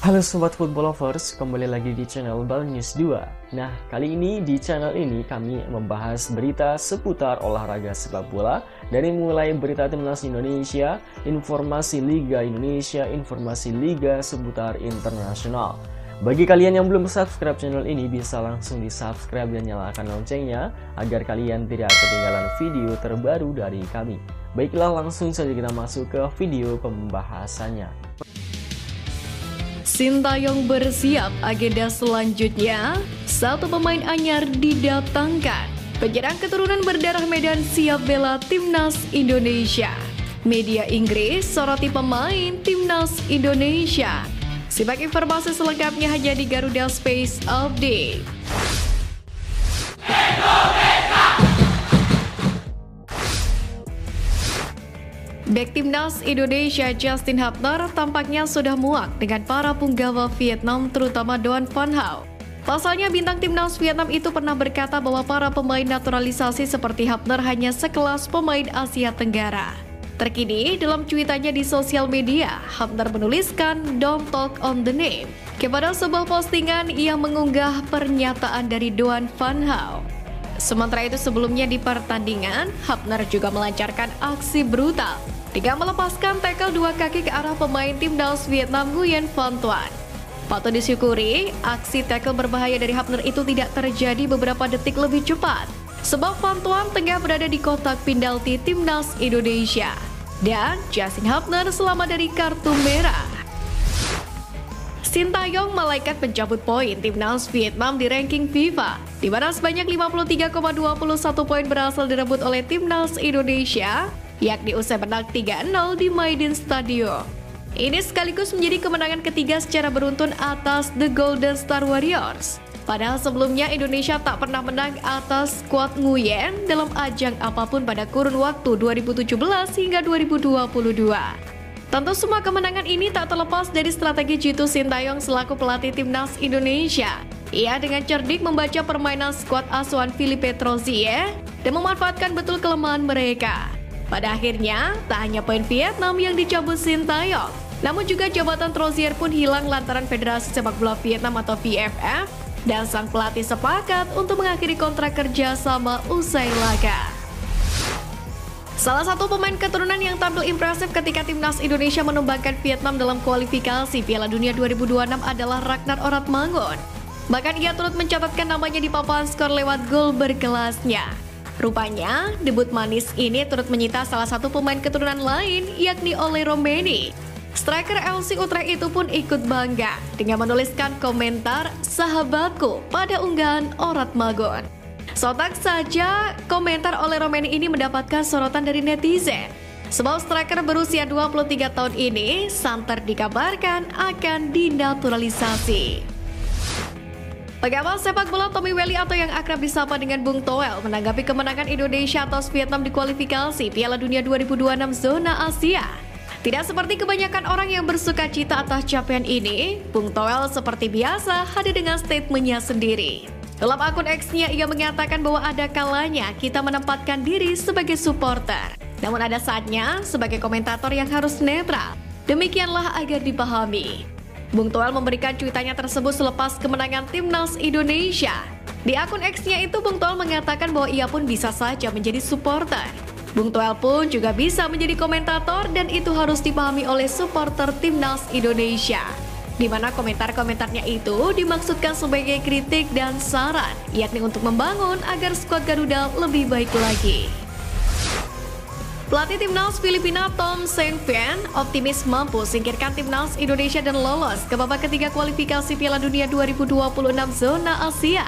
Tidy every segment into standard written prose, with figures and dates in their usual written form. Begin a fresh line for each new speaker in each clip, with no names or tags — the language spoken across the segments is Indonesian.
Halo Sobat Football Lovers, kembali lagi di channel Bal News 2. Nah, kali ini di channel ini kami membahas berita seputar olahraga sepak bola. Dari mulai berita timnas Indonesia, informasi Liga Indonesia, informasi Liga seputar internasional. Bagi kalian yang belum subscribe channel ini, bisa langsung di subscribe dan nyalakan loncengnya agar kalian tidak ketinggalan video terbaru dari kami. Baiklah, langsung saja kita masuk ke video pembahasannya.
Sintayong bersiap, agenda selanjutnya, satu pemain anyar didatangkan. Penyerang keturunan berdarah Medan siap bela timnas Indonesia. Media Inggris soroti pemain timnas Indonesia. Simak informasi selengkapnya hanya di Garuda Space Update. Bek timnas Indonesia Justin Hapner tampaknya sudah muak dengan para punggawa Vietnam, terutama Doan Van Hau. Pasalnya bintang timnas Vietnam itu pernah berkata bahwa para pemain naturalisasi seperti Hapner hanya sekelas pemain Asia Tenggara. Terkini, dalam cuitannya di sosial media, Hapner menuliskan "Don't talk on the name" kepada sebuah postingan yang mengunggah pernyataan dari Doan Van Hau. Sementara itu sebelumnya di pertandingan, Hapner juga melancarkan aksi brutal dengan melepaskan tackle dua kaki ke arah pemain timnas Vietnam Nguyen Van Tuan. Patut disyukuri, aksi tackle berbahaya dari Hapner itu tidak terjadi beberapa detik lebih cepat, sebab Van Tuan tengah berada di kotak penalti timnas Indonesia. Dan Justin Hapner selamat dari kartu merah. Sintayong malaikat pencabut poin timnas Vietnam di ranking FIFA, di mana sebanyak 53,21 poin berhasil direbut oleh timnas Indonesia, yakni usai menang 3-0 di Maidin Stadium. Ini sekaligus menjadi kemenangan ketiga secara beruntun atas The Golden Star Warriors. Padahal sebelumnya Indonesia tak pernah menang atas skuad Nguyen dalam ajang apapun pada kurun waktu 2017 hingga 2022. Tentu semua kemenangan ini tak terlepas dari strategi jitu Sintayong selaku pelatih timnas Indonesia. Ia dengan cerdik membaca permainan skuad asuhan Philippe Troussier dan memanfaatkan betul kelemahan mereka. Pada akhirnya, tak hanya poin Vietnam yang dicabut Sintayong, namun juga jabatan Troussier pun hilang lantaran Federasi Sepak Bola Vietnam atau VFF dan sang pelatih sepakat untuk mengakhiri kontrak kerja sama usai laga. Salah satu pemain keturunan yang tampil impresif ketika timnas Indonesia menumbangkan Vietnam dalam kualifikasi Piala Dunia 2026 adalah Ragnar Oratmangun. Bahkan ia turut mencatatkan namanya di papan skor lewat gol berkelasnya. Rupanya, debut manis ini turut menyita salah satu pemain keturunan lain, yakni Ole Romeni. Striker LC Utrecht itu pun ikut bangga dengan menuliskan komentar "sahabatku" pada unggahan Oratmangun. Sontak saja, komentar Ole Romeni ini mendapatkan sorotan dari netizen. Sebab striker berusia 23 tahun ini santer dikabarkan akan dinaturalisasi. Pengamat sepak bola Tommy Welly atau yang akrab disapa dengan Bung Toel menanggapi kemenangan Indonesia atas Vietnam di kualifikasi Piala Dunia 2026 zona Asia. Tidak seperti kebanyakan orang yang bersuka cita atas capaian ini, Bung Toel seperti biasa hadir dengan statementnya sendiri. Dalam akun X-nya ia mengatakan bahwa ada kalanya kita menempatkan diri sebagai supporter, namun ada saatnya sebagai komentator yang harus netral. Demikianlah agar dipahami. Bung Toel memberikan cuitannya tersebut selepas kemenangan timnas Indonesia. Di akun X-nya itu Bung Toel mengatakan bahwa ia pun bisa saja menjadi supporter. Bung Toel pun juga bisa menjadi komentator dan itu harus dipahami oleh supporter timnas Indonesia. Di mana komentar-komentarnya itu dimaksudkan sebagai kritik dan saran, yakni untuk membangun agar skuad Garuda lebih baik lagi. Pelatih timnas Filipina Tom Seng Phen optimis mampu singkirkan timnas Indonesia dan lolos ke babak ketiga kualifikasi Piala Dunia 2026 zona Asia.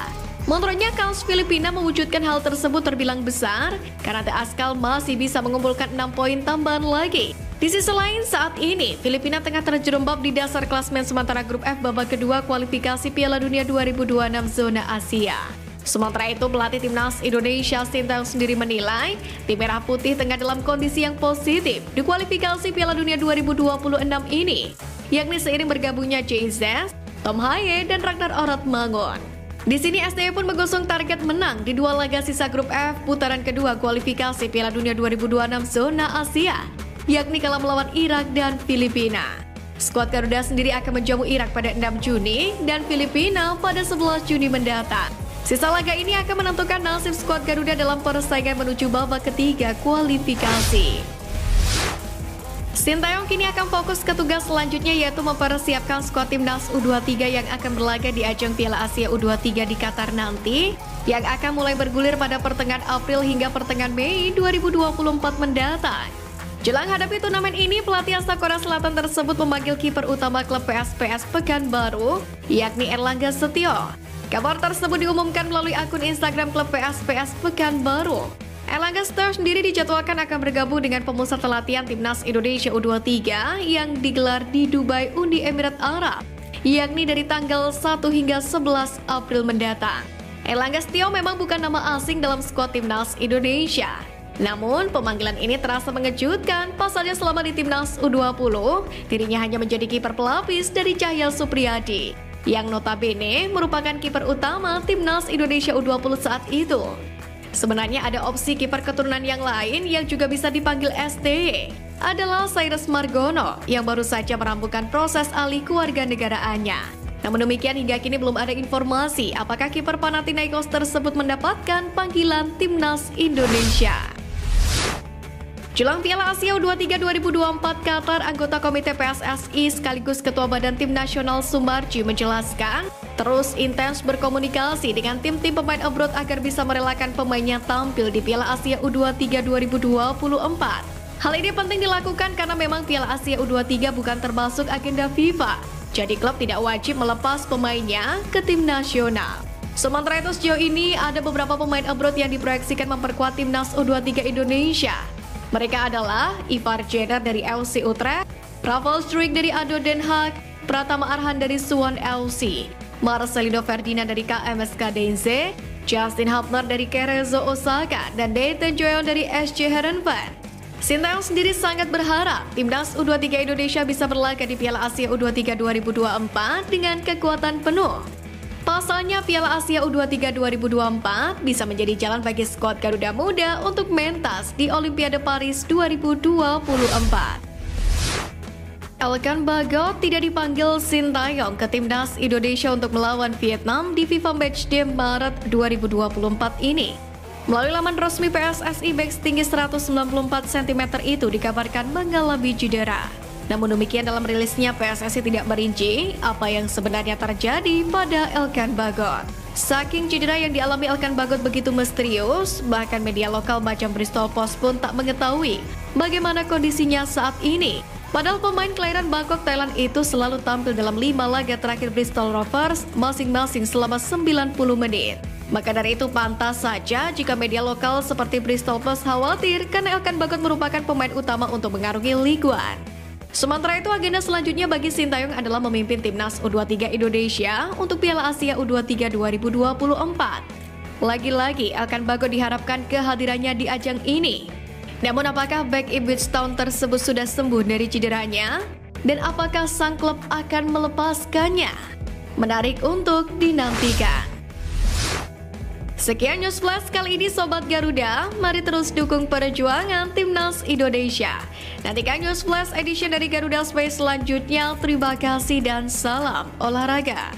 Menurutnya, kans Filipina mewujudkan hal tersebut terbilang besar karena The Askal masih bisa mengumpulkan 6 poin tambahan lagi. Di sisi lain, saat ini Filipina tengah terjerembab di dasar klasmen sementara grup F babak kedua kualifikasi Piala Dunia 2026 zona Asia. Sementara itu, pelatih timnas Indonesia Sintayong sendiri menilai tim Merah Putih tengah dalam kondisi yang positif di kualifikasi Piala Dunia 2026 ini, yakni seiring bergabungnya JZ, Tom Haye, dan Ragnar Oratmangun. Di sini SDY pun mengusung target menang di dua laga sisa grup F putaran kedua kualifikasi Piala Dunia 2026 zona Asia, yakni kalah melawan Irak dan Filipina. Skuad Garuda sendiri akan menjamu Irak pada 6 Juni dan Filipina pada 11 Juni mendatang. Sisa laga ini akan menentukan nasib skuad Garuda dalam persaingan menuju babak ketiga kualifikasi. Sintayong kini akan fokus ke tugas selanjutnya, yaitu mempersiapkan skuad timnas U23 yang akan berlaga di ajang Piala Asia U23 di Qatar nanti, yang akan mulai bergulir pada pertengahan April hingga pertengahan Mei 2024 mendatang. Jelang hadapi turnamen ini, pelatih asal Korea Selatan tersebut memanggil kiper utama klub PSPS Pekanbaru, yakni Erlangga Setio. Kabar tersebut diumumkan melalui akun Instagram klub PSPS Pekanbaru. Erlangga Setio sendiri dijadwalkan akan bergabung dengan pemusat latihan timnas Indonesia U23 yang digelar di Dubai, Uni Emirat Arab, yakni dari tanggal 1 hingga 11 April mendatang. Erlangga Setio memang bukan nama asing dalam skuad timnas Indonesia. Namun, pemanggilan ini terasa mengejutkan, pasalnya selama di timnas U20, dirinya hanya menjadi kiper pelapis dari Cahya Supriyadi, yang notabene merupakan kiper utama timnas Indonesia U20 saat itu. Sebenarnya ada opsi kiper keturunan yang lain yang juga bisa dipanggil STY, adalah Cyrus Margono yang baru saja merampungkan proses alih kewarganegaraannya. Namun demikian, hingga kini belum ada informasi apakah kiper Panathinaikos tersebut mendapatkan panggilan timnas Indonesia. Jelang Piala Asia U23 2024 Qatar, anggota Komite PSSI sekaligus Ketua Badan Tim Nasional Sumarji menjelaskan terus intens berkomunikasi dengan tim-tim pemain abroad agar bisa merelakan pemainnya tampil di Piala Asia U23 2024. Hal ini penting dilakukan karena memang Piala Asia U23 bukan termasuk agenda FIFA, jadi klub tidak wajib melepas pemainnya ke tim nasional. Sementara itu, sejauh ini ada beberapa pemain abroad yang diproyeksikan memperkuat timnas U23 Indonesia. Mereka adalah Ivar Jenner dari FC Utrecht, Rafael Struijk dari ADO Den Haag, Pratama Arhan dari Suwon FC, Marcelino Ferdinand dari KMSK Deinze, Justin Hubner dari Cerezo Osaka, dan Dayton Joyon dari SC Heerenveen. Sintayong sendiri sangat berharap timnas U23 Indonesia bisa berlaga di Piala Asia U23 2024 dengan kekuatan penuh. Pasalnya, Piala Asia U23 2024 bisa menjadi jalan bagi skuad Garuda Muda untuk mentas di Olimpiade Paris 2024. Elkan Bagot tidak dipanggil Sintayong ke timnas Indonesia untuk melawan Vietnam di FIFA Matchday Maret 2024 ini. Melalui laman resmi PSSI, bek setinggi 194 cm itu dikabarkan mengalami cedera. Namun demikian, dalam rilisnya PSSI tidak merinci apa yang sebenarnya terjadi pada Elkan Bagot. Saking cedera yang dialami Elkan Bagot begitu misterius, bahkan media lokal macam Bristol Post pun tak mengetahui bagaimana kondisinya saat ini. Padahal pemain kelahiran Bangkok, Thailand itu selalu tampil dalam 5 laga terakhir Bristol Rovers masing-masing selama 90 menit. Maka dari itu pantas saja jika media lokal seperti Bristol Post khawatir karena Elkan Bagot merupakan pemain utama untuk mengarungi Ligue 1. Sementara itu, agenda selanjutnya bagi Sintayong adalah memimpin timnas U23 Indonesia untuk Piala Asia U23 2024. Lagi-lagi, Elkan Bagot diharapkan kehadirannya di ajang ini. Namun apakah bek Ipswich Town tersebut sudah sembuh dari cederanya? Dan apakah sang klub akan melepaskannya? Menarik untuk dinantikan. Sekian News Flash kali ini Sobat Garuda, mari terus dukung perjuangan timnas Indonesia. Nantikan News Flash edition dari Garuda Space selanjutnya. Terima kasih dan salam olahraga.